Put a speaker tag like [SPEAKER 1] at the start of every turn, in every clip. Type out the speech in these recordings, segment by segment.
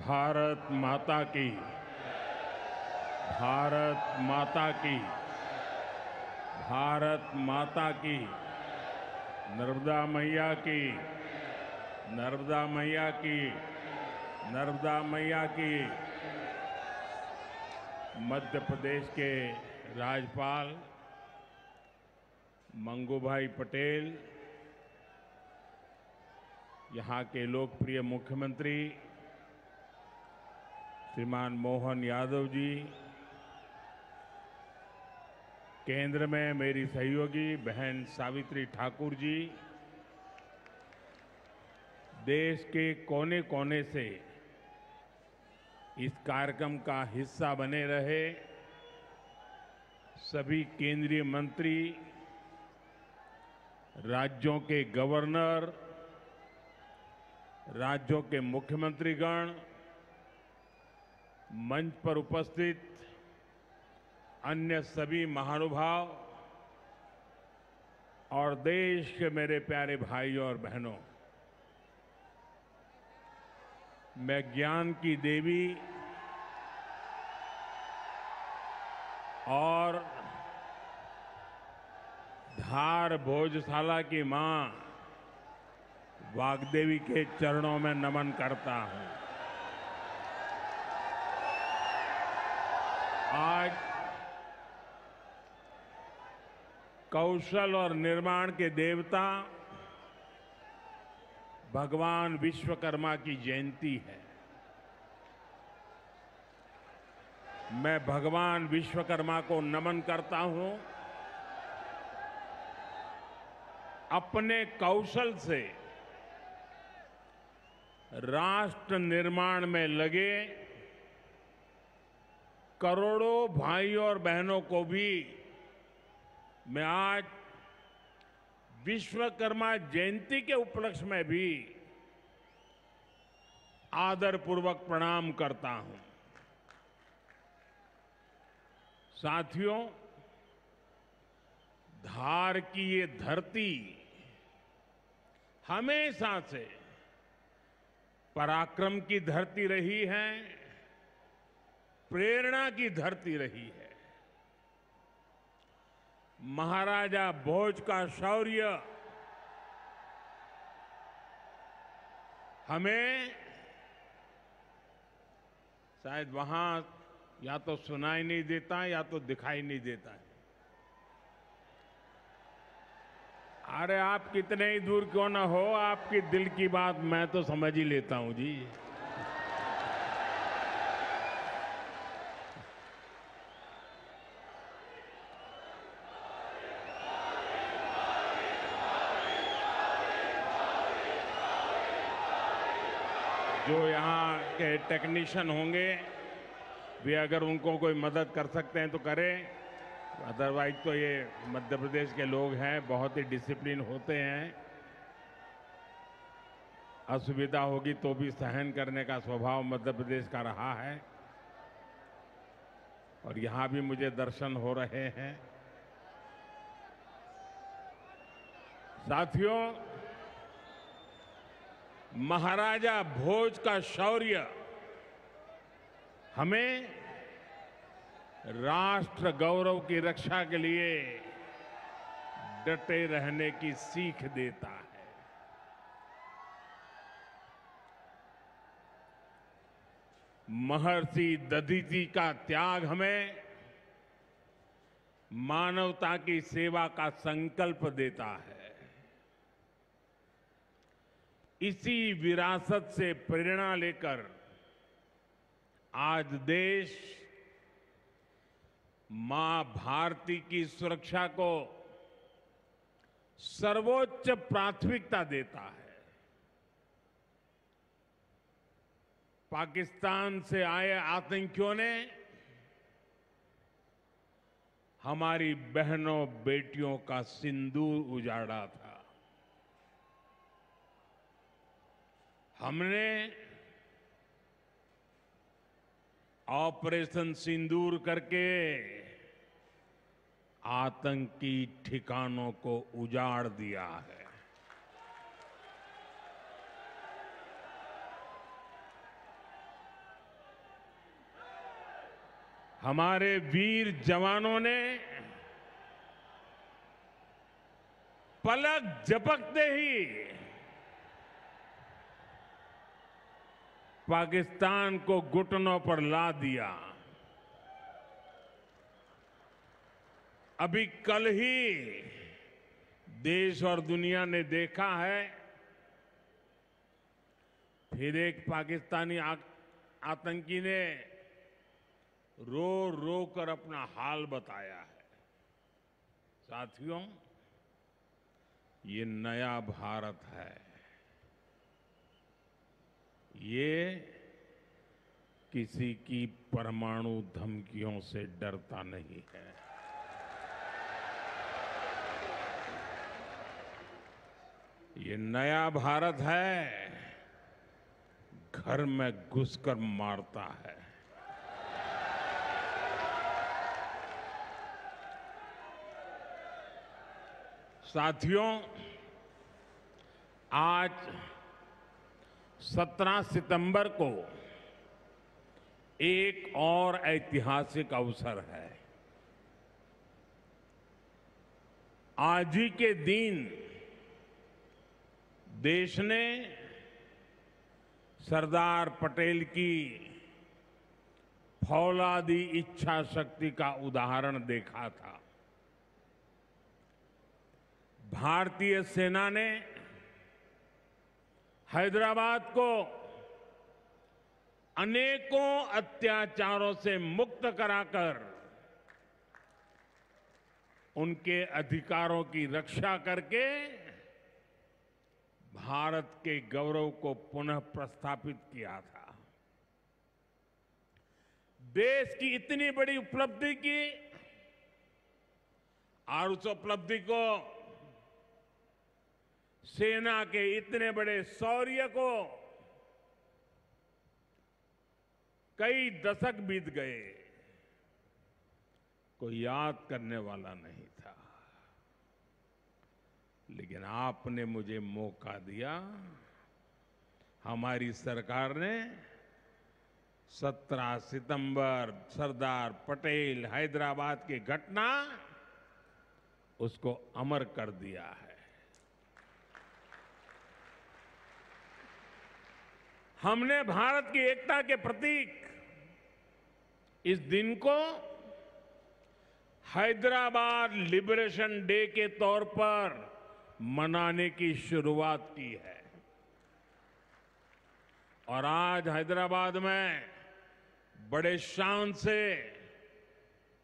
[SPEAKER 1] भारत माता की। भारत माता की। भारत माता की। नर्मदा मैया की। नर्मदा मैया की। नर्मदा मैया की। मध्य प्रदेश के राज्यपाल मंगूभाई पटेल, यहाँ के लोकप्रिय मुख्यमंत्री श्रीमान मोहन यादव जी, केंद्र में मेरी सहयोगी बहन सावित्री ठाकुर जी, देश के कोने कोने से इस कार्यक्रम का हिस्सा बने रहे सभी केंद्रीय मंत्री, राज्यों के गवर्नर, राज्यों के मुख्यमंत्रीगण, मंच पर उपस्थित अन्य सभी महानुभाव और देश के मेरे प्यारे भाइयों और बहनों, मैं ज्ञान की देवी और धार भोजशाला की मां वाग्देवी के चरणों में नमन करता हूं। आज कौशल और निर्माण के देवता भगवान विश्वकर्मा की जयंती है। मैं भगवान विश्वकर्मा को नमन करता हूं। अपने कौशल से राष्ट्र निर्माण में लगे करोड़ों भाइयों और बहनों को भी मैं आज विश्वकर्मा जयंती के उपलक्ष्य में भी आदरपूर्वक प्रणाम करता हूं। साथियों, धार की ये धरती हमेशा से पराक्रम की धरती रही है, प्रेरणा की धरती रही है। महाराजा भोज का शौर्य हमें शायद वहां या तो सुनाई नहीं देता या तो दिखाई नहीं देता है। अरे आप कितने ही दूर क्यों ना हो, आपकी दिल की बात मैं तो समझ ही लेता हूं जी। जो यहाँ के टेक्नीशियन होंगे वे अगर उनको कोई मदद कर सकते हैं तो करें, अदरवाइज तो ये मध्य प्रदेश के लोग हैं, बहुत ही डिसिप्लिन होते हैं। असुविधा होगी तो भी सहन करने का स्वभाव मध्य प्रदेश का रहा है और यहाँ भी मुझे दर्शन हो रहे हैं। साथियों, महाराजा भोज का शौर्य हमें राष्ट्र गौरव की रक्षा के लिए डटे रहने की सीख देता है। महर्षि दधीचि का त्याग हमें मानवता की सेवा का संकल्प देता है। इसी विरासत से प्रेरणा लेकर आज देश मां भारती की सुरक्षा को सर्वोच्च प्राथमिकता देता है। पाकिस्तान से आए आतंकियों ने हमारी बहनों बेटियों का सिंदूर उजाड़ा था। हमने ऑपरेशन सिंदूर करके आतंकी ठिकानों को उजाड़ दिया है। हमारे वीर जवानों ने पलक झपकते ही पाकिस्तान को घुटनों पर ला दिया। अभी कल ही देश और दुनिया ने देखा है, फिर एक पाकिस्तानी आतंकी ने रो रो कर अपना हाल बताया है। साथियों, ये नया भारत है। ये किसी की परमाणु धमकियों से डरता नहीं है। ये नया भारत है, घर में घुसकर मारता है। साथियों, आज 17 सितंबर को एक और ऐतिहासिक अवसर है। आज ही के दिन देश ने सरदार पटेल की फौलादी इच्छा शक्ति का उदाहरण देखा था। भारतीय सेना ने हैदराबाद को अनेकों अत्याचारों से मुक्त कराकर उनके अधिकारों की रक्षा करके भारत के गौरव को पुनः प्रस्थापित किया था। देश की इतनी बड़ी उपलब्धि की और उस उपलब्धि को, सेना के इतने बड़े शौर्य को कई दशक बीत गए, कोई याद करने वाला नहीं था। लेकिन आपने मुझे मौका दिया। हमारी सरकार ने 17 सितंबर सरदार पटेल हैदराबाद की घटना, उसको अमर कर दिया है। हमने भारत की एकता के प्रतीक इस दिन को हैदराबाद लिबरेशन डे के तौर पर मनाने की शुरुआत की है। और आज हैदराबाद में बड़े शान से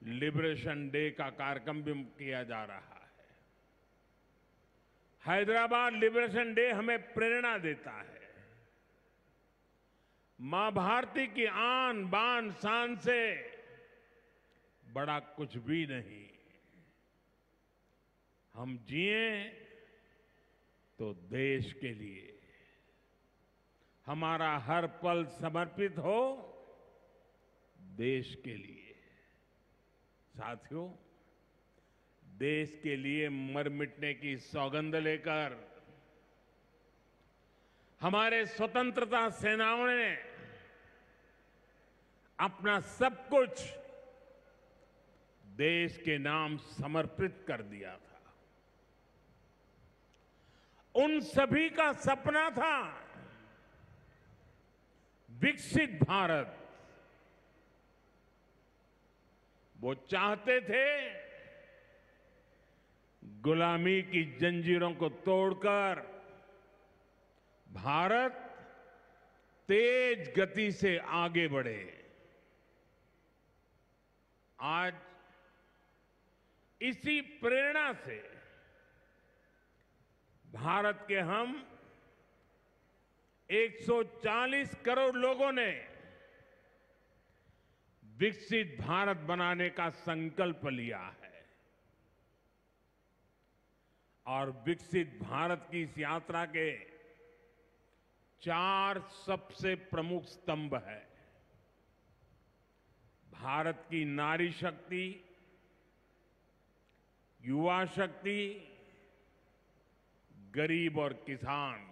[SPEAKER 1] लिबरेशन डे का कार्यक्रम भी किया जा रहा है। हैदराबाद लिबरेशन डे हमें प्रेरणा देता है। मां भारती की आन बान शान से बड़ा कुछ भी नहीं। हम जिए तो देश के लिए, हमारा हर पल समर्पित हो देश के लिए। साथियों, देश के लिए मर मिटने की सौगंध लेकर हमारे स्वतंत्रता सेनाओं ने अपना सब कुछ देश के नाम समर्पित कर दिया था। उन सभी का सपना था विकसित भारत। वो चाहते थे गुलामी की जंजीरों को तोड़कर भारत तेज गति से आगे बढ़े। आज इसी प्रेरणा से भारत के हम 140 करोड़ लोगों ने विकसित भारत बनाने का संकल्प लिया है। और विकसित भारत की इस यात्रा के 4 सबसे प्रमुख स्तंभ है। भारत की नारी शक्ति, युवा शक्ति, गरीब और किसान।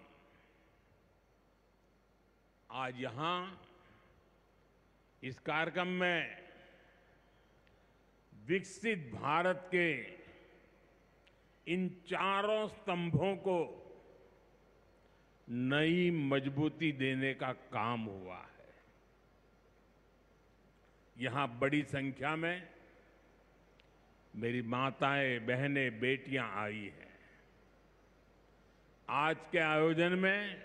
[SPEAKER 1] आज यहां इस कार्यक्रम में विकसित भारत के इन चारों स्तंभों को नई मजबूती देने का काम हुआ है। यहां बड़ी संख्या में मेरी माताएं, बहनें, बेटियां आई हैं। आज के आयोजन में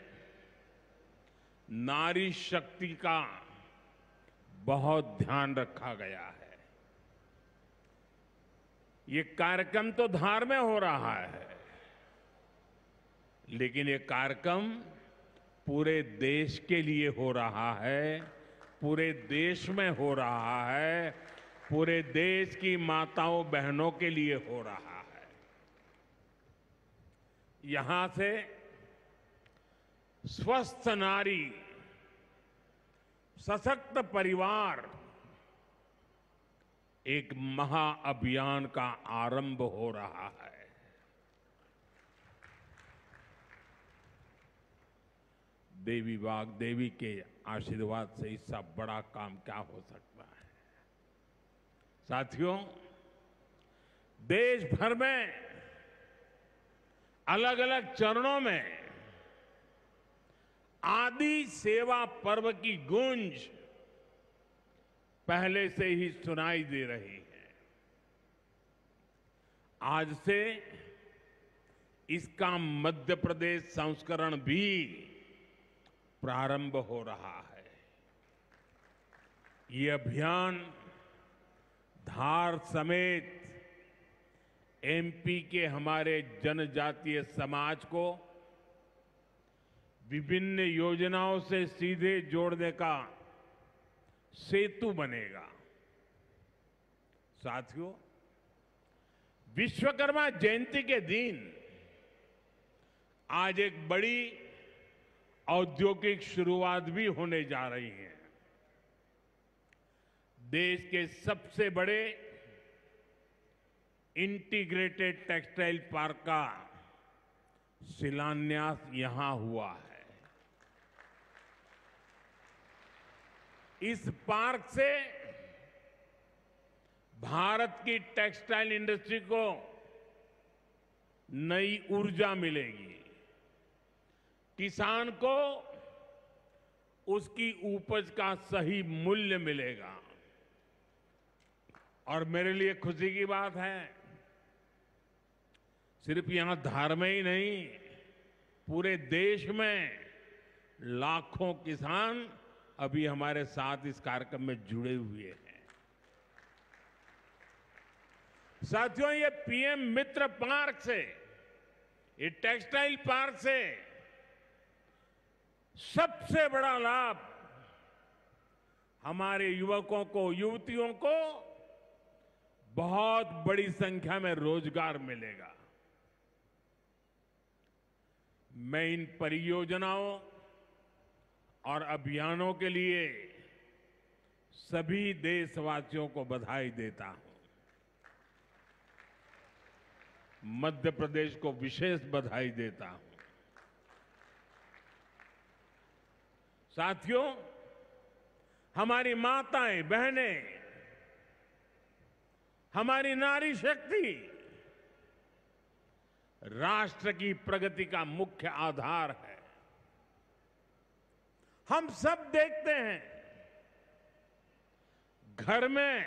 [SPEAKER 1] नारी शक्ति का बहुत ध्यान रखा गया है। ये कार्यक्रम तो धार में हो रहा है, लेकिन ये कार्यक्रम पूरे देश के लिए हो रहा है, पूरे देश में हो रहा है, पूरे देश की माताओं बहनों के लिए हो रहा है। यहां से स्वस्थ नारी, सशक्त परिवार एक महाअभियान का आरंभ हो रहा है। देवी वाग्देवी के आशीर्वाद से इससे बड़ा काम क्या हो सकता है। साथियों, देश भर में अलग अलग चरणों में आदि सेवा पर्व की गूंज पहले से ही सुनाई दे रही है। आज से इसका मध्य प्रदेश संस्करण भी प्रारंभ हो रहा है। ये अभियान धार समेत एमपी के हमारे जनजातीय समाज को विभिन्न योजनाओं से सीधे जोड़ने का सेतु बनेगा। साथियों, विश्वकर्मा जयंती के दिन आज एक बड़ी औद्योगिक शुरुआत भी होने जा रही है। देश के सबसे बड़े इंटीग्रेटेड टेक्सटाइल पार्क का शिलान्यास यहां हुआ है। इस पार्क से भारत की टेक्सटाइल इंडस्ट्री को नई ऊर्जा मिलेगी, किसान को उसकी उपज का सही मूल्य मिलेगा। और मेरे लिए खुशी की बात है, सिर्फ यहां धार में ही नहीं, पूरे देश में लाखों किसान अभी हमारे साथ इस कार्यक्रम में जुड़े हुए हैं। साथियों, ये पीएम मित्र पार्क से, ये टेक्सटाइल पार्क से सबसे बड़ा लाभ हमारे युवकों को, युवतियों को बहुत बड़ी संख्या में रोजगार मिलेगा। मैं इन परियोजनाओं और अभियानों के लिए सभी देशवासियों को बधाई देता हूं। मध्य प्रदेश को विशेष बधाई देता हूं। साथियों, हमारी माताएं, बहनें, हमारी नारी शक्ति राष्ट्र की प्रगति का मुख्य आधार है। हम सब देखते हैं, घर में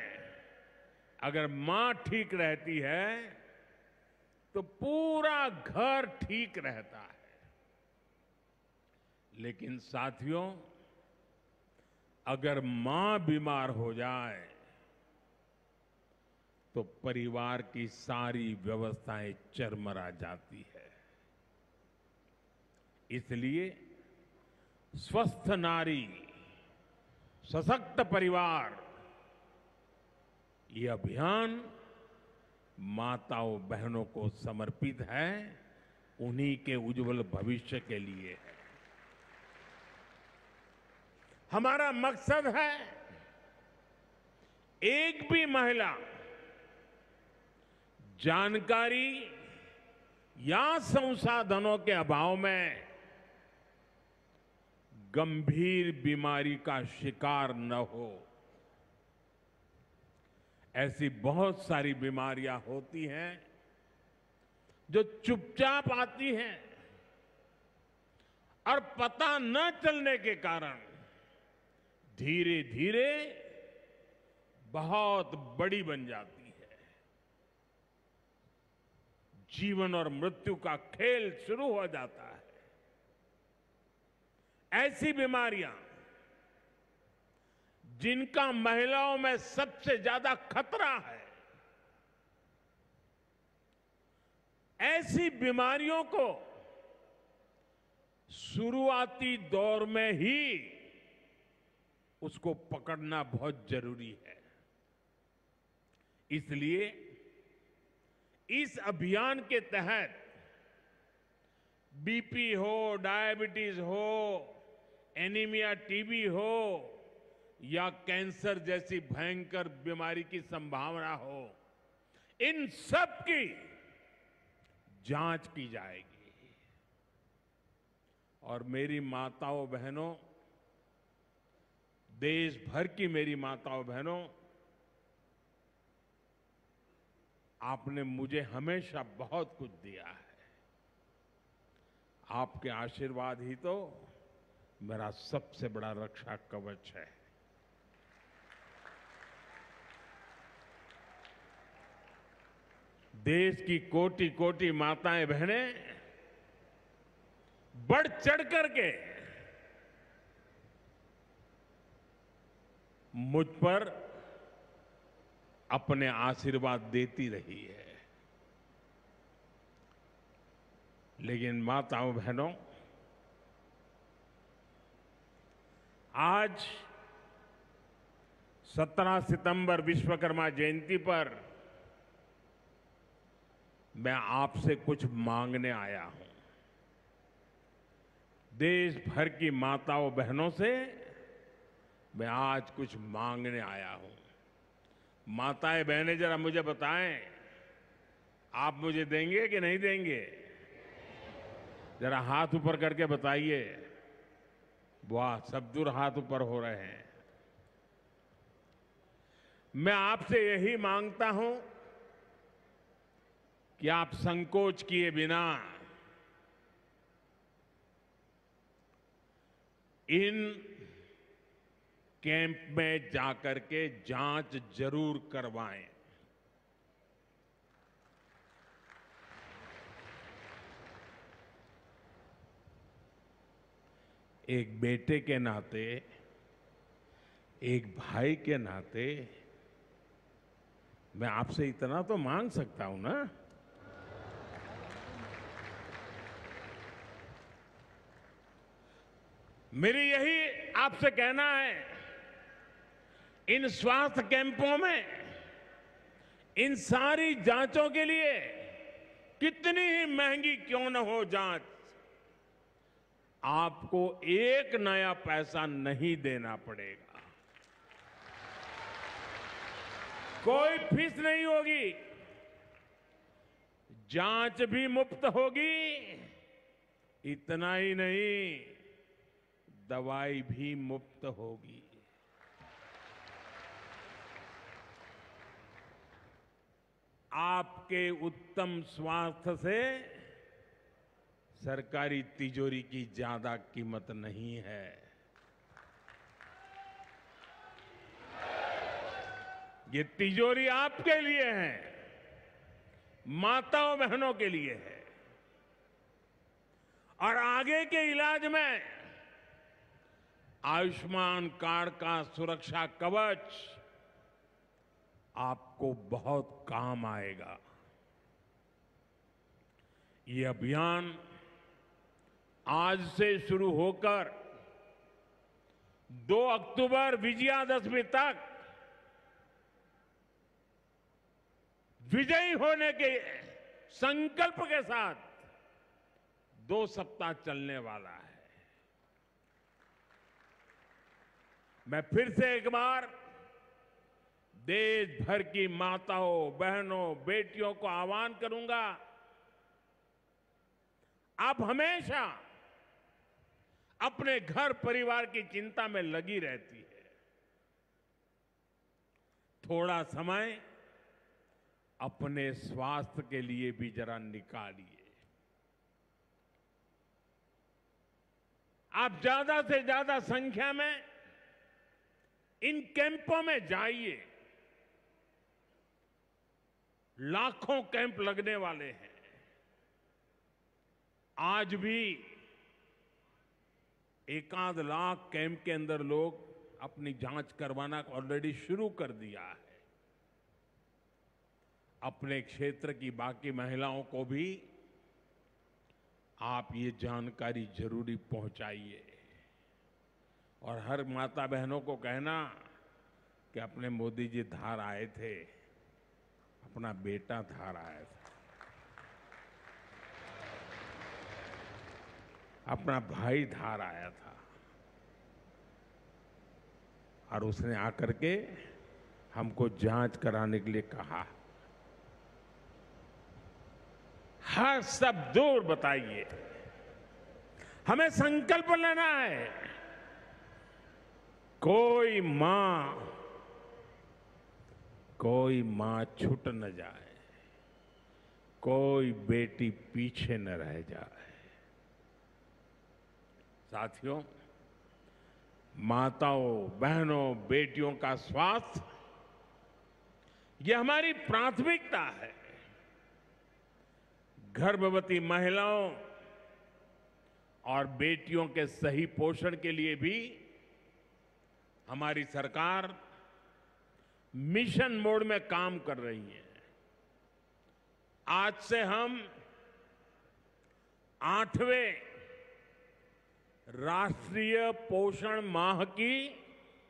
[SPEAKER 1] अगर मां ठीक रहती है तो पूरा घर ठीक रहता है। लेकिन साथियों, अगर मां बीमार हो जाए तो परिवार की सारी व्यवस्थाएं चरमरा जाती है। इसलिए स्वस्थ नारी, सशक्त परिवार, ये अभियान माताओं बहनों को समर्पित है, उन्हीं के उज्जवल भविष्य के लिए है। हमारा मकसद है एक भी महिला जानकारी या संसाधनों के अभाव में गंभीर बीमारी का शिकार न हो। ऐसी बहुत सारी बीमारियां होती हैं जो चुपचाप आती हैं और पता न चलने के कारण धीरे धीरे बहुत बड़ी बन जाती है। जीवन और मृत्यु का खेल शुरू हो जाता है। ऐसी बीमारियां जिनका महिलाओं में सबसे ज्यादा खतरा है, ऐसी बीमारियों को शुरुआती दौर में ही उसको पकड़ना बहुत जरूरी है। इसलिए इस अभियान के तहत बीपी हो, डायबिटीज हो, एनीमिया, टीबी हो या कैंसर जैसी भयंकर बीमारी की संभावना हो, इन सब की जांच की जाएगी। और मेरी माताओं बहनों, देश भर की मेरी माताओं बहनों, आपने मुझे हमेशा बहुत कुछ दिया है। आपके आशीर्वाद ही तो मेरा सबसे बड़ा रक्षा कवच है। देश की कोटि कोटि माताएं बहनें बढ़ चढ़ करके मुझ पर अपने आशीर्वाद देती रही है। लेकिन माताओं बहनों, आज 17 सितंबर विश्वकर्मा जयंती पर मैं आपसे कुछ मांगने आया हूं। देश भर की माताओं बहनों से मैं आज कुछ मांगने आया हूं। माताएं बहनें, जरा मुझे बताएं, आप मुझे देंगे कि नहीं देंगे? जरा हाथ ऊपर करके बताइए। वाह, सब दूर हाथ ऊपर हो रहे हैं। मैं आपसे यही मांगता हूं कि आप संकोच किए बिना इन कैंप में जाकर के जांच जरूर करवाएं। एक बेटे के नाते, एक भाई के नाते मैं आपसे इतना तो मांग सकता हूं ना। मेरी यही आपसे कहना है, इन स्वास्थ्य कैंपों में इन सारी जांचों के लिए कितनी ही महंगी क्यों न हो जांच, आपको एक नया पैसा नहीं देना पड़ेगा। कोई फीस नहीं होगी, जांच भी मुफ्त होगी। इतना ही नहीं, दवाई भी मुफ्त होगी। आपके उत्तम स्वास्थ्य से सरकारी तिजोरी की ज्यादा कीमत नहीं है। ये तिजोरी आपके लिए है, माताओं बहनों के लिए है। और आगे के इलाज में आयुष्मान कार्ड का सुरक्षा कवच आपको बहुत काम आएगा। ये अभियान आज से शुरू होकर 2 अक्टूबर विजयादशमी तक विजयी होने के संकल्प के साथ 2 सप्ताह चलने वाला है। मैं फिर से एक बार देश भर की माताओं, बहनों, बेटियों को आह्वान करूंगा, आप हमेशा अपने घर परिवार की चिंता में लगी रहती है। थोड़ा समय अपने स्वास्थ्य के लिए भी जरा निकालिए। आप ज्यादा से ज्यादा संख्या में इन कैंपों में जाइए। लाखों कैंप लगने वाले हैं। आज भी एकाध लाख कैंप के अंदर लोग अपनी जांच करवाना ऑलरेडी शुरू कर दिया है। अपने क्षेत्र की बाकी महिलाओं को भी आप ये जानकारी जरूरी पहुंचाइए और हर माता बहनों को कहना कि अपने मोदी जी धार आए थे, अपना बेटा धार आया था, अपना भाई धार आया था और उसने आकर के हमको जांच कराने के लिए कहा। हर सब दूर बताइए। हमें संकल्प लेना है। कोई मां छूट न जाए, कोई बेटी पीछे न रह जाए। साथियों, माताओं, बहनों, बेटियों का स्वास्थ्य ये हमारी प्राथमिकता है। गर्भवती महिलाओं और बेटियों के सही पोषण के लिए भी हमारी सरकार मिशन मोड में काम कर रही है। आज से हम 8वें राष्ट्रीय पोषण माह की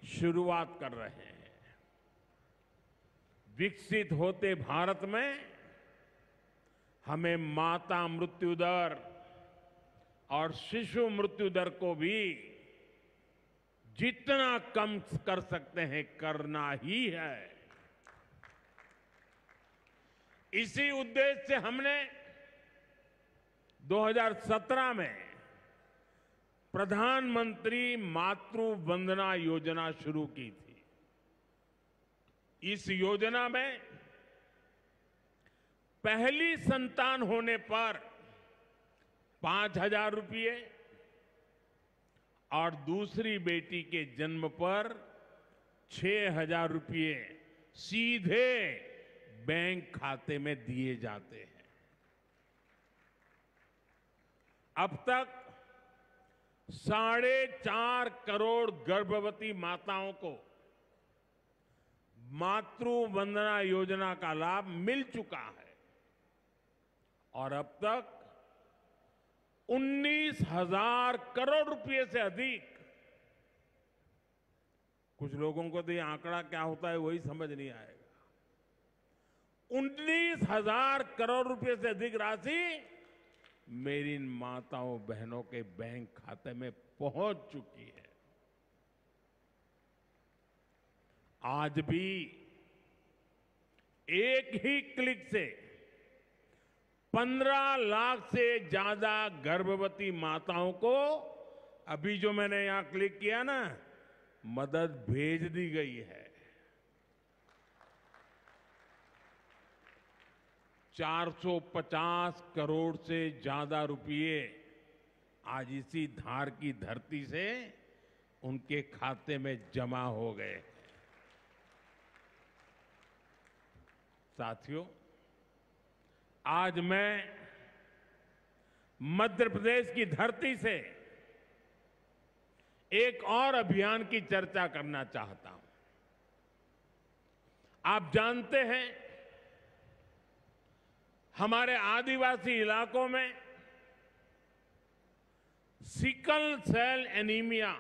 [SPEAKER 1] शुरुआत कर रहे हैं। विकसित होते भारत में हमें माता मृत्यु दर और शिशु मृत्यु दर को भी जितना कम कर सकते हैं करना ही है। इसी उद्देश्य से हमने 2017 में प्रधानमंत्री मातृ वंदना योजना शुरू की थी। इस योजना में पहली संतान होने पर 5,000 रुपये और दूसरी बेटी के जन्म पर 6,000 रुपये सीधे बैंक खाते में दिए जाते हैं। अब तक 4.5 करोड़ गर्भवती माताओं को मातृ वंदना योजना का लाभ मिल चुका है और अब तक 19,000 करोड़ रुपए से अधिक, कुछ लोगों को तो ये आंकड़ा क्या होता है वही समझ नहीं आएगा, 19,000 करोड़ रुपए से अधिक राशि मेरी इन माताओं बहनों के बैंक खाते में पहुंच चुकी है। आज भी एक ही क्लिक से 15 लाख से ज्यादा गर्भवती माताओं को, अभी जो मैंने यहां क्लिक किया ना, मदद भेज दी गई है। 450 करोड़ से ज्यादा रुपये आज इसी धार की धरती से उनके खाते में जमा हो गए। साथियों, आज मैं मध्य प्रदेश की धरती से एक और अभियान की चर्चा करना चाहता हूं। आप जानते हैं, हमारे आदिवासी इलाकों में सिकल सेल एनीमिया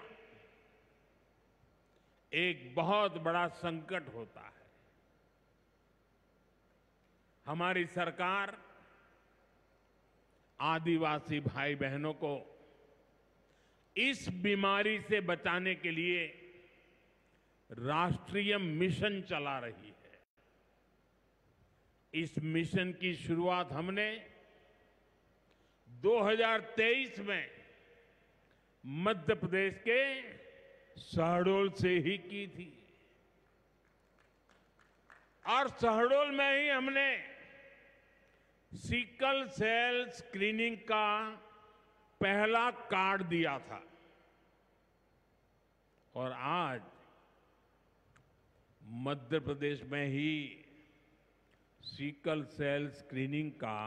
[SPEAKER 1] एक बहुत बड़ा संकट होता है। हमारी सरकार आदिवासी भाई बहनों को इस बीमारी से बचाने के लिए राष्ट्रीय मिशन चला रही है। इस मिशन की शुरुआत हमने 2023 में मध्य प्रदेश के शहडोल से ही की थी। और शहडोल में ही हमने सिकल सेल स्क्रीनिंग का पहला कार्ड दिया था और आज मध्य प्रदेश में ही सिकल सेल स्क्रीनिंग का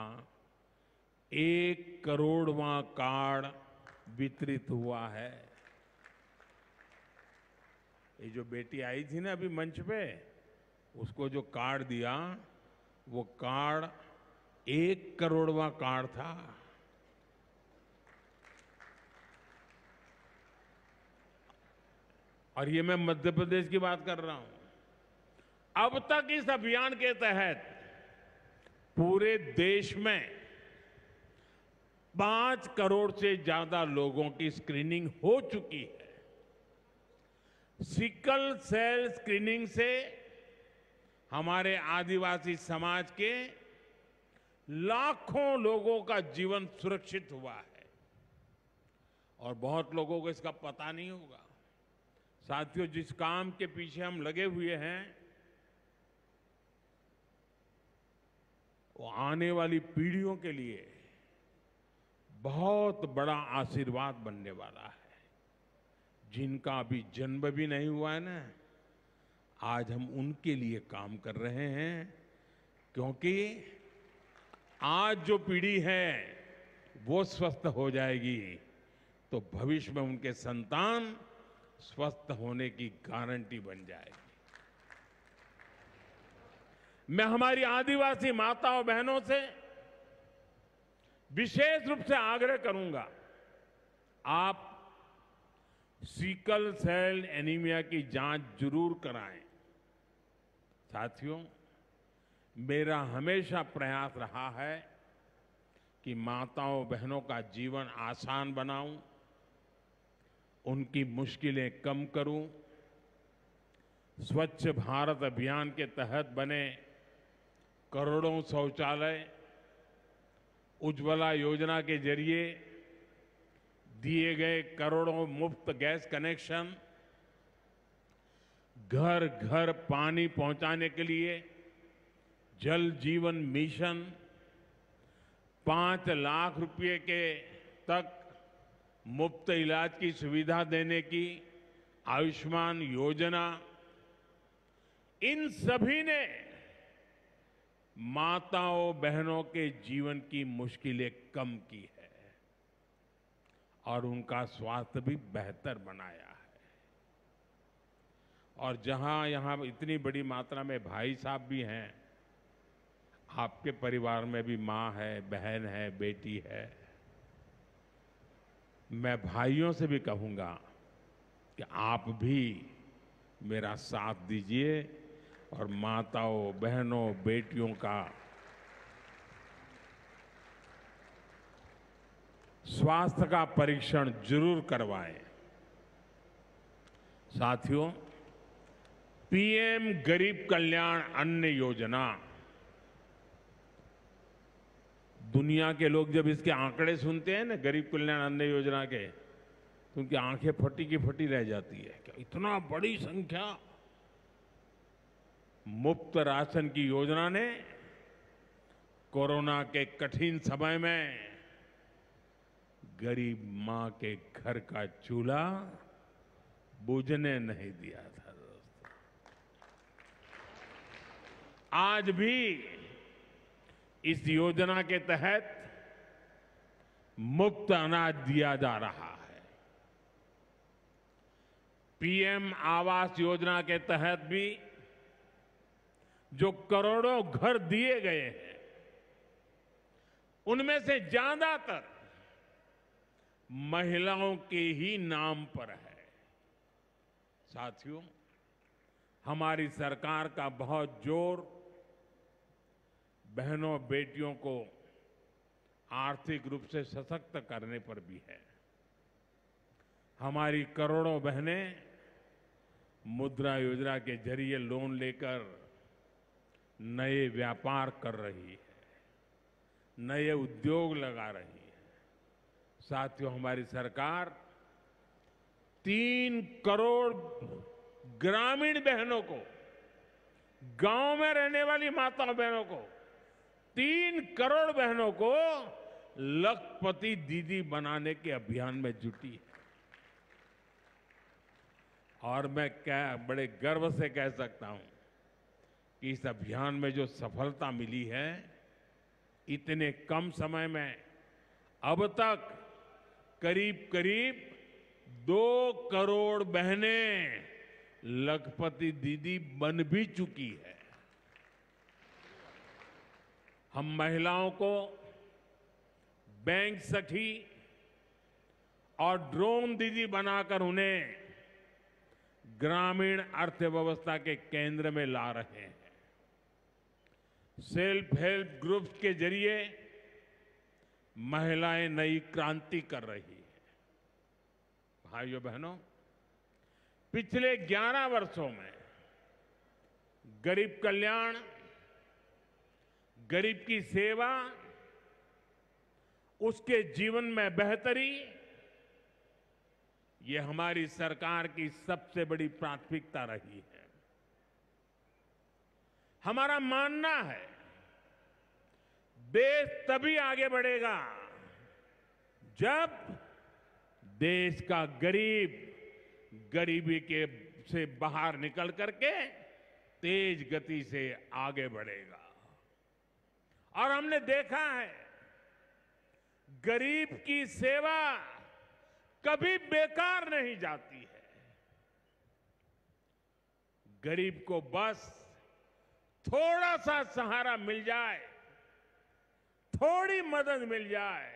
[SPEAKER 1] 1 करोड़वां कार्ड वितरित हुआ है। ये जो बेटी आई थी ना अभी मंच पे, उसको जो कार्ड दिया वो कार्ड 1 करोड़वां कार्ड था। और ये मैं मध्य प्रदेश की बात कर रहा हूं। अब तक इस अभियान के तहत पूरे देश में 5 करोड़ से ज्यादा लोगों की स्क्रीनिंग हो चुकी है। सिकल सेल स्क्रीनिंग से हमारे आदिवासी समाज के लाखों लोगों का जीवन सुरक्षित हुआ है और बहुत लोगों को इसका पता नहीं होगा। साथियों, जिस काम के पीछे हम लगे हुए हैं वो आने वाली पीढ़ियों के लिए बहुत बड़ा आशीर्वाद बनने वाला है। जिनका अभी जन्म भी नहीं हुआ है ना, आज हम उनके लिए काम कर रहे हैं, क्योंकि आज जो पीढ़ी है वो स्वस्थ हो जाएगी तो भविष्य में उनके संतान स्वस्थ होने की गारंटी बन जाएगी। मैं हमारी आदिवासी माताओं बहनों से विशेष रूप से आग्रह करूंगा, आप सिकल सेल एनीमिया की जांच जरूर कराएं। साथियों, मेरा हमेशा प्रयास रहा है कि माताओं बहनों का जीवन आसान बनाऊं, उनकी मुश्किलें कम करूं। स्वच्छ भारत अभियान के तहत बने करोड़ों शौचालय, उज्ज्वला योजना के जरिए दिए गए करोड़ों मुफ्त गैस कनेक्शन, घर घर पानी पहुंचाने के लिए जल जीवन मिशन, 5 लाख रुपए के तक मुफ्त इलाज की सुविधा देने की आयुष्मान योजना, इन सभी ने माताओं बहनों के जीवन की मुश्किलें कम की है और उनका स्वास्थ्य भी बेहतर बनाया है। और जहां यहां इतनी बड़ी मात्रा में भाई साहब भी हैं, आपके परिवार में भी मां है, बहन है, बेटी है, मैं भाइयों से भी कहूंगा कि आप भी मेरा साथ दीजिए और माताओं बहनों बेटियों का स्वास्थ्य का परीक्षण जरूर करवाएं। साथियों, पीएम गरीब कल्याण अन्न योजना, दुनिया के लोग जब इसके आंकड़े सुनते हैं ना गरीब कल्याण अन्न योजना के, तो उनकी आंखें फटी की फटी रह जाती है। क्या इतना बड़ी संख्या! मुफ्त राशन की योजना ने कोरोना के कठिन समय में गरीब मां के घर का चूल्हा बुझने नहीं दिया था। दोस्तों, आज भी इस योजना के तहत मुफ्त अनाज दिया जा रहा है। पीएम आवास योजना के तहत भी जो करोड़ों घर दिए गए हैं, उनमें से ज्यादातर महिलाओं के ही नाम पर है। साथियों, हमारी सरकार का बहुत जोर बहनों बेटियों को आर्थिक रूप से सशक्त करने पर भी है। हमारी करोड़ों बहनें मुद्रा योजना के जरिए लोन लेकर नए व्यापार कर रही है, नए उद्योग लगा रही है। साथियों, हमारी सरकार 3 करोड़ ग्रामीण बहनों को गांव में रहने वाली माताओं बहनों को 3 करोड़ बहनों को लखपति दीदी बनाने के अभियान में जुटी है। और मैं बड़े गर्व से कह सकता हूं कि इस अभियान में जो सफलता मिली है, इतने कम समय में अब तक करीब करीब 2 करोड़ बहनें लखपति दीदी बन भी चुकी है। हम महिलाओं को बैंक सखी और ड्रोन दीदी बनाकर उन्हें ग्रामीण अर्थव्यवस्था के केंद्र में ला रहे हैं। सेल्फ हेल्प ग्रुप्स के जरिए महिलाएं नई क्रांति कर रही है। भाइयों बहनों, पिछले 11 वर्षों में गरीब कल्याण, गरीब की सेवा, उसके जीवन में बेहतरी, ये हमारी सरकार की सबसे बड़ी प्राथमिकता रही है। हमारा मानना है देश तभी आगे बढ़ेगा जब देश का गरीब गरीबी के से बाहर निकल करके तेज गति से आगे बढ़ेगा। और हमने देखा है गरीब की सेवा कभी बेकार नहीं जाती है। गरीब को बस थोड़ा सा सहारा मिल जाए, थोड़ी मदद मिल जाए,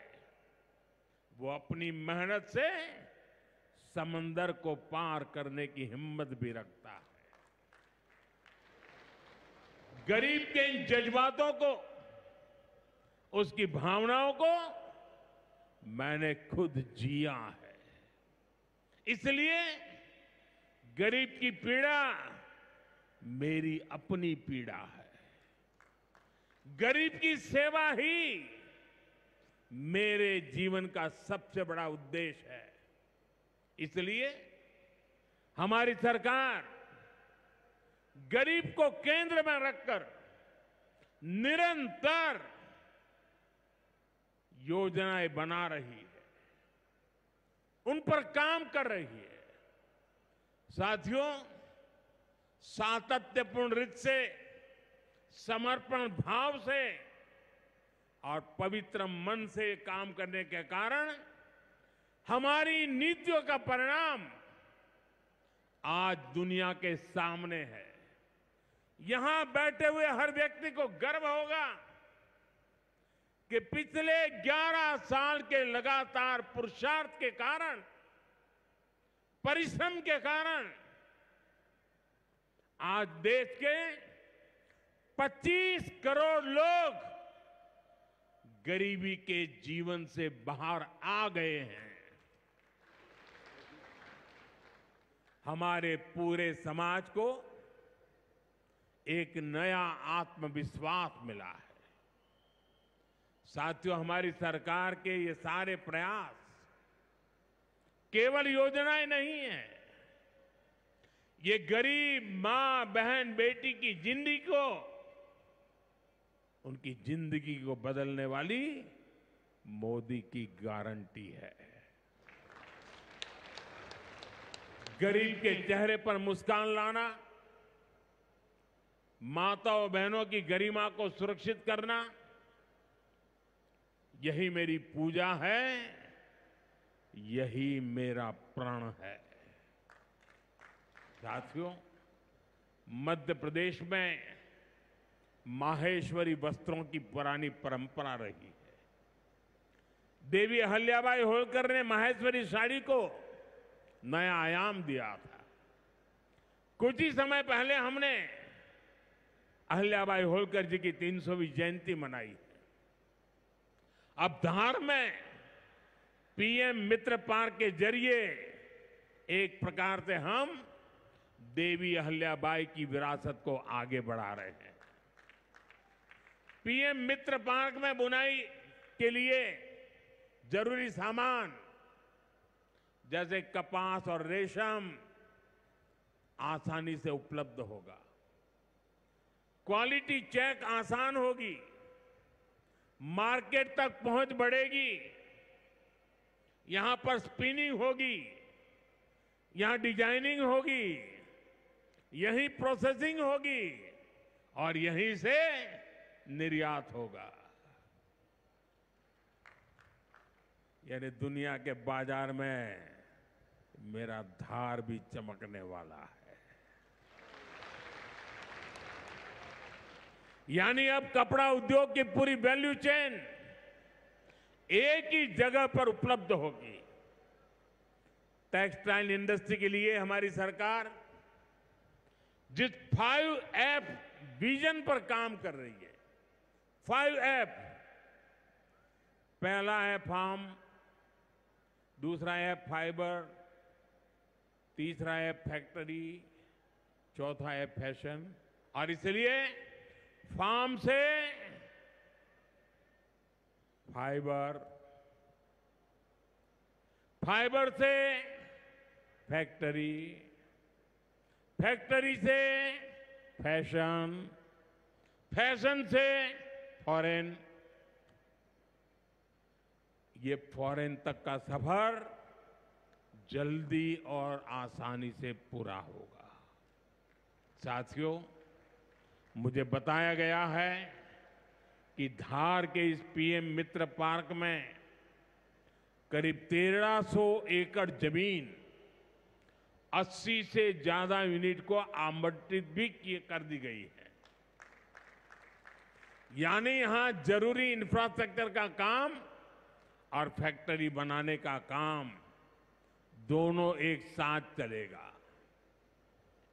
[SPEAKER 1] वो अपनी मेहनत से समंदर को पार करने की हिम्मत भी रखता है। गरीब के इन जज्बातों को, उसकी भावनाओं को मैंने खुद जिया है। इसलिए गरीब की पीड़ा मेरी अपनी पीड़ा है। गरीब की सेवा ही मेरे जीवन का सबसे बड़ा उद्देश्य है। इसलिए हमारी सरकार गरीब को केंद्र में रखकर निरंतर योजनाएं बना रही है, उन पर काम कर रही है। साथियों, सातत्यपूर्ण रीत से, समर्पण भाव से और पवित्र मन से काम करने के कारण हमारी नीतियों का परिणाम आज दुनिया के सामने है। यहां बैठे हुए हर व्यक्ति को गर्व होगा कि पिछले 11 साल के लगातार पुरुषार्थ के कारण, परिश्रम के कारण आज देश के 25 करोड़ लोग गरीबी के जीवन से बाहर आ गए हैं। हमारे पूरे समाज को एक नया आत्मविश्वास मिला है। साथियों, हमारी सरकार के ये सारे प्रयास केवल योजनाएं नहीं है, ये गरीब मां, बहन, बेटी की जिंदगी को, उनकी जिंदगी को बदलने वाली मोदी की गारंटी है। गरीब के चेहरे पर मुस्कान लाना, माताओं बहनों की गरिमा को सुरक्षित करना, यही मेरी पूजा है, यही मेरा प्रण है। साथियों, मध्य प्रदेश में माहेश्वरी वस्त्रों की पुरानी परंपरा रही है। देवी अहिल्याबाई होलकर ने माहेश्वरी साड़ी को नया आयाम दिया था। कुछ ही समय पहले हमने अहिल्याबाई होलकर जी की 300वीं जयंती मनाई है। अब धार में पीएम मित्र पार्क के जरिए एक प्रकार से हम देवी अहिल्याबाई की विरासत को आगे बढ़ा रहे हैं। पीएम मित्र पार्क में बुनाई के लिए जरूरी सामान जैसे कपास और रेशम आसानी से उपलब्ध होगा। क्वालिटी चेक आसान होगी, मार्केट तक पहुंच बढ़ेगी, यहां पर स्पिनिंग होगी, यहां डिजाइनिंग होगी, यहीं प्रोसेसिंग होगी और यहीं से निर्यात होगा। यानी दुनिया के बाजार में मेरा धार भी चमकने वाला है। यानी अब कपड़ा उद्योग की पूरी वैल्यू चेन एक ही जगह पर उपलब्ध होगी। टेक्सटाइल इंडस्ट्री के लिए हमारी सरकार जिस 5F विजन पर काम कर रही है, 5F, पहला है फार्म, दूसरा है फाइबर, तीसरा है फैक्ट्री, चौथा है फैशन। और इसलिए फार्म से फाइबर, फाइबर से फैक्ट्री, फैक्ट्री से फैशन, फैशन से फॉरेन, ये फॉरेन तक का सफर जल्दी और आसानी से पूरा होगा। साथियों, मुझे बताया गया है कि धार के इस पीएम मित्र पार्क में करीब 1300 एकड़ जमीन 80 से ज्यादा यूनिट को आवंटित भी कर दी गई है। यानी यहां जरूरी इंफ्रास्ट्रक्चर का काम और फैक्ट्री बनाने का काम दोनों एक साथ चलेगा।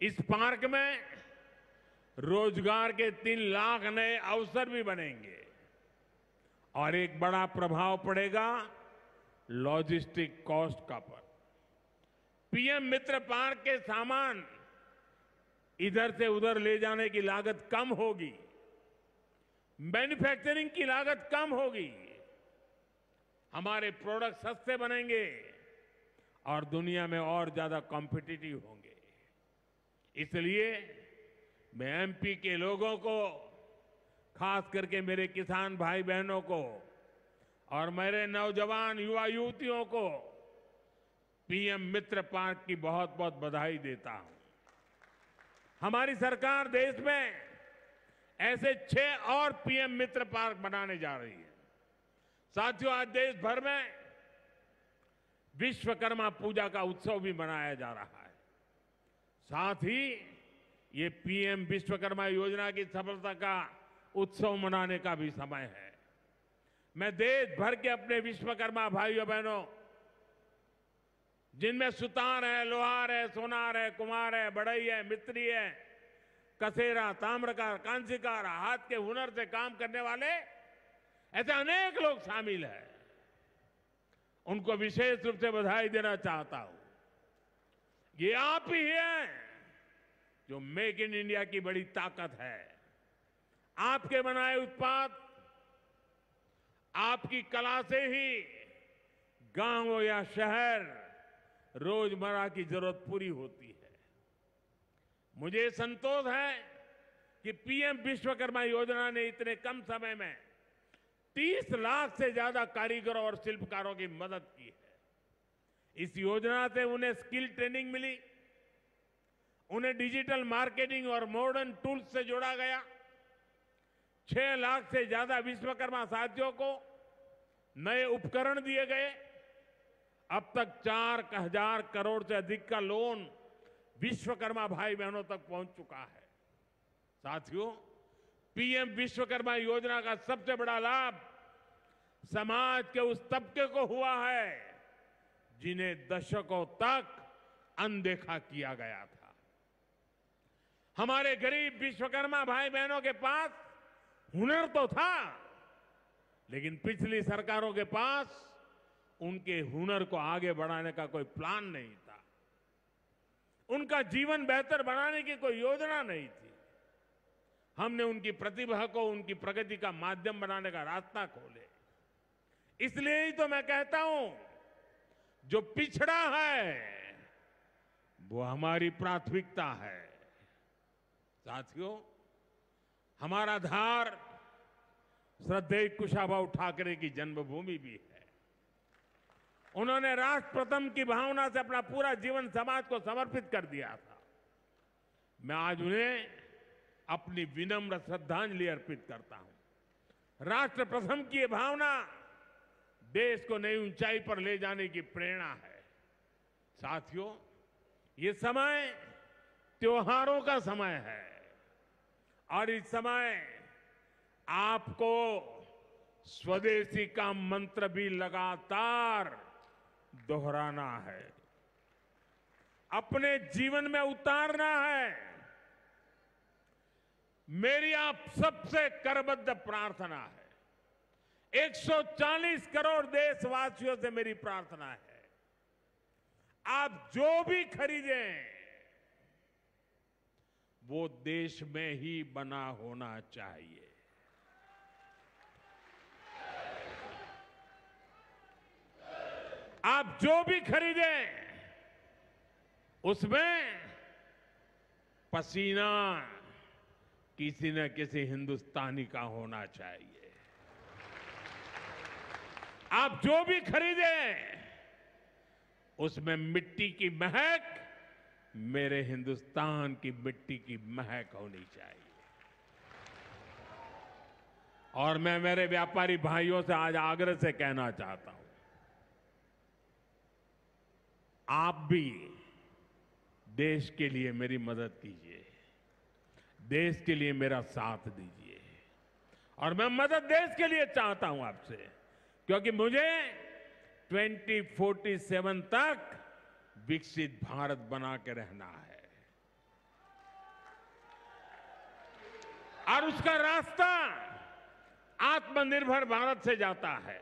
[SPEAKER 1] इस पार्क में रोजगार के 3 लाख नए अवसर भी बनेंगे और एक बड़ा प्रभाव पड़ेगा लॉजिस्टिक कॉस्ट का पर। पीएम मित्र पार्क के सामान इधर से उधर ले जाने की लागत कम होगी, मैन्युफैक्चरिंग की लागत कम होगी, हमारे प्रोडक्ट सस्ते बनेंगे और दुनिया में और ज्यादा कॉम्पिटिटिव होंगे। इसलिए मैं एमपी के लोगों को, खास करके मेरे किसान भाई बहनों को और मेरे नौजवान युवा युवतियों को पीएम मित्र पार्क की बहुत बहुत बधाई देता हूं। हमारी सरकार देश में ऐसे 6 और पीएम मित्र पार्क बनाने जा रही है। साथियों, आज देश भर में विश्वकर्मा पूजा का उत्सव भी मनाया जा रहा है। साथ ही ये पीएम विश्वकर्मा योजना की सफलता का उत्सव मनाने का भी समय है। मैं देश भर के अपने विश्वकर्मा भाइयों बहनों, जिनमें सुतार है, लोहार है, सोनार है, कुम्हार है, बढ़ई है, मिस्त्री है, कसेरा, ताम्रकार, कांसीकार, हाथ के हुनर से काम करने वाले ऐसे अनेक लोग शामिल हैं, उनको विशेष रूप से बधाई देना चाहता हूं। ये आप ही हैं जो मेक इन इंडिया की बड़ी ताकत है। आपके बनाए उत्पाद, आपकी कला से ही गांव या शहर रोजमर्रा की जरूरत पूरी होती है। मुझे संतोष है कि पीएम विश्वकर्मा योजना ने इतने कम समय में 30 लाख से ज्यादा कारीगरों और शिल्पकारों की मदद की है। इस योजना से उन्हें स्किल ट्रेनिंग मिली, उन्हें डिजिटल मार्केटिंग और मॉडर्न टूल्स से जोड़ा गया। 6 लाख से ज्यादा विश्वकर्मा साथियों को नए उपकरण दिए गए। अब तक 4,000 करोड़ से अधिक का लोन विश्वकर्मा भाई बहनों तक पहुंच चुका है। साथियों, पीएम विश्वकर्मा योजना का सबसे बड़ा लाभ समाज के उस तबके को हुआ है जिन्हें दशकों तक अनदेखा किया गया था। हमारे गरीब विश्वकर्मा भाई बहनों के पास हुनर तो था, लेकिन पिछली सरकारों के पास उनके हुनर को आगे बढ़ाने का कोई प्लान नहीं था। उनका जीवन बेहतर बनाने की कोई योजना नहीं थी। हमने उनकी प्रतिभा को उनकी प्रगति का माध्यम बनाने का रास्ता खोले। इसलिए ही तो मैं कहता हूं, जो पिछड़ा है वो हमारी प्राथमिकता है। साथियों, हमारा धार श्रद्धेय कुशाभाऊ ठाकरे की जन्मभूमि भी है। उन्होंने राष्ट्र प्रथम की भावना से अपना पूरा जीवन समाज को समर्पित कर दिया था। मैं आज उन्हें अपनी विनम्र श्रद्धांजलि अर्पित करता हूं। राष्ट्र प्रथम की ये भावना देश को नई ऊंचाई पर ले जाने की प्रेरणा है। साथियों, ये समय त्योहारों का समय है और इस समय आपको स्वदेशी का मंत्र भी लगातार दोहराना है, अपने जीवन में उतारना है। मेरी आप सबसे करबद्ध प्रार्थना है, 140 करोड़ देशवासियों से मेरी प्रार्थना है, आप जो भी खरीदें वो देश में ही बना होना चाहिए। आप जो भी खरीदें उसमें पसीना किसी न किसी हिंदुस्तानी का होना चाहिए। आप जो भी खरीदें उसमें मिट्टी की महक मेरे हिंदुस्तान की मिट्टी की महक होनी चाहिए। और मैं मेरे व्यापारी भाइयों से आज आग्रह से कहना चाहता हूं, आप भी देश के लिए मेरी मदद कीजिए, देश के लिए मेरा साथ दीजिए। और मैं मदद देश के लिए चाहता हूं आपसे, क्योंकि मुझे 2047 तक विकसित भारत बना के रहना है और उसका रास्ता आत्मनिर्भर भारत से जाता है।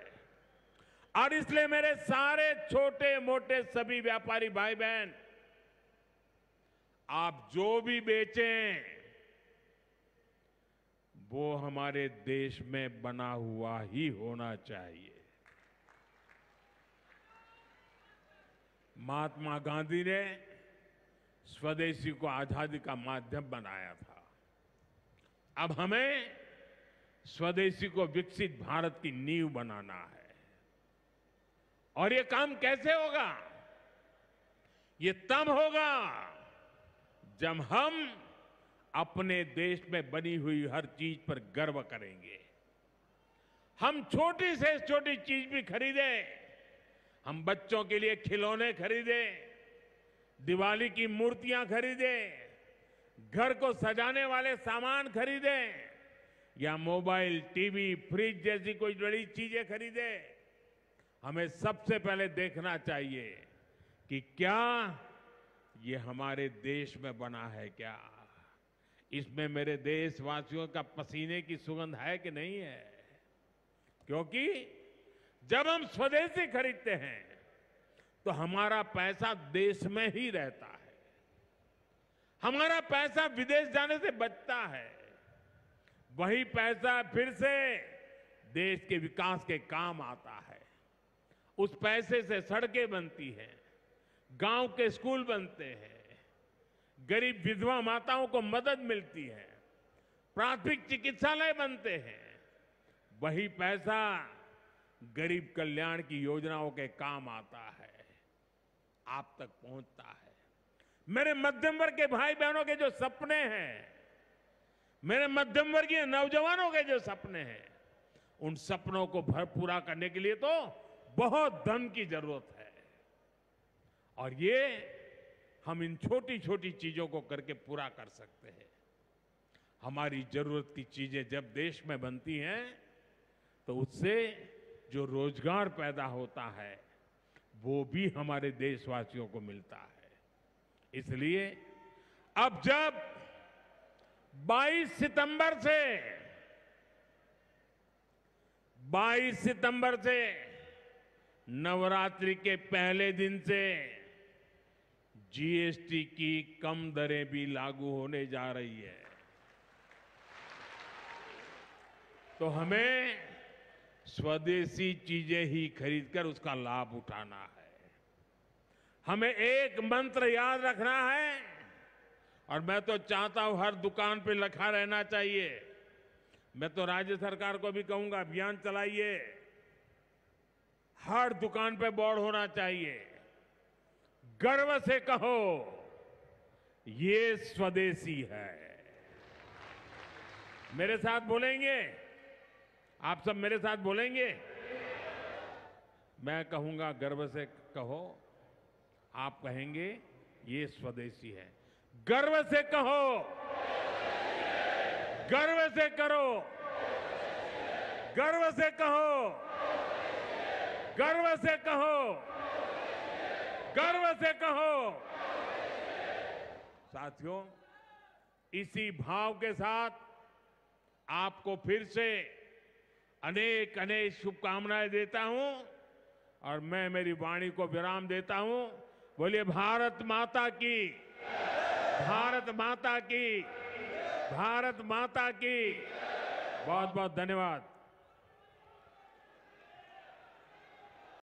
[SPEAKER 1] और इसलिए मेरे सारे छोटे मोटे सभी व्यापारी भाई बहन, आप जो भी बेचें वो हमारे देश में बना हुआ ही होना चाहिए। महात्मा गांधी ने स्वदेशी को आजादी का माध्यम बनाया था। अब हमें स्वदेशी को विकसित भारत की नींव बनाना है। और ये काम कैसे होगा? ये तब होगा जब हम अपने देश में बनी हुई हर चीज पर गर्व करेंगे। हम छोटी से छोटी चीज भी खरीदें, हम बच्चों के लिए खिलौने खरीदें, दिवाली की मूर्तियां खरीदें, घर को सजाने वाले सामान खरीदें या मोबाइल, टीवी, फ्रिज जैसी कोई बड़ी चीजें खरीदें, हमें सबसे पहले देखना चाहिए कि क्या ये हमारे देश में बना है, क्या इसमें मेरे देशवासियों का पसीने की सुगंध है कि नहीं है। क्योंकि जब हम स्वदेशी खरीदते हैं तो हमारा पैसा देश में ही रहता है, हमारा पैसा विदेश जाने से बचता है। वही पैसा फिर से देश के विकास के काम आता है। उस पैसे से सड़कें बनती हैं, गांव के स्कूल बनते हैं, गरीब विधवा माताओं को मदद मिलती है, प्राथमिक चिकित्सालय बनते हैं। वही पैसा गरीब कल्याण की योजनाओं के काम आता है, आप तक पहुंचता है। मेरे मध्यम वर्ग के भाई बहनों के जो सपने हैं, मेरे मध्यम वर्गीय नौजवानों के जो सपने हैं, उन सपनों को पूरा करने के लिए तो बहुत धन की जरूरत है। और ये हम इन छोटी छोटी चीजों को करके पूरा कर सकते हैं। हमारी जरूरत की चीजें जब देश में बनती हैं तो उससे जो रोजगार पैदा होता है वो भी हमारे देशवासियों को मिलता है। इसलिए अब जब 22 सितंबर से नवरात्रि के पहले दिन से जीएसटी की कम दरें भी लागू होने जा रही है, तो हमें स्वदेशी चीजें ही खरीदकर उसका लाभ उठाना है। हमें एक मंत्र याद रखना है और मैं तो चाहता हूं हर दुकान पे लिखा रहना चाहिए, मैं तो राज्य सरकार को भी कहूंगा, अभियान चलाइए, हर दुकान पे बोर्ड होना चाहिए, गर्व से कहो ये स्वदेशी है। मेरे साथ बोलेंगे? आप सब मेरे साथ बोलेंगे? मैं कहूंगा गर्व से कहो, आप कहेंगे ये स्वदेशी है। गर्व से कहो, गर्व से करो, गर्व से कहो, गर्व से कहो, गर्व से कहो। साथियों, इसी भाव के साथ आपको फिर से अनेक अनेक शुभकामनाएं देता हूं और मैं मेरी वाणी को विराम देता हूं। बोलिए भारत माता की, भारत माता की, भारत माता की। बहुत बहुत धन्यवाद।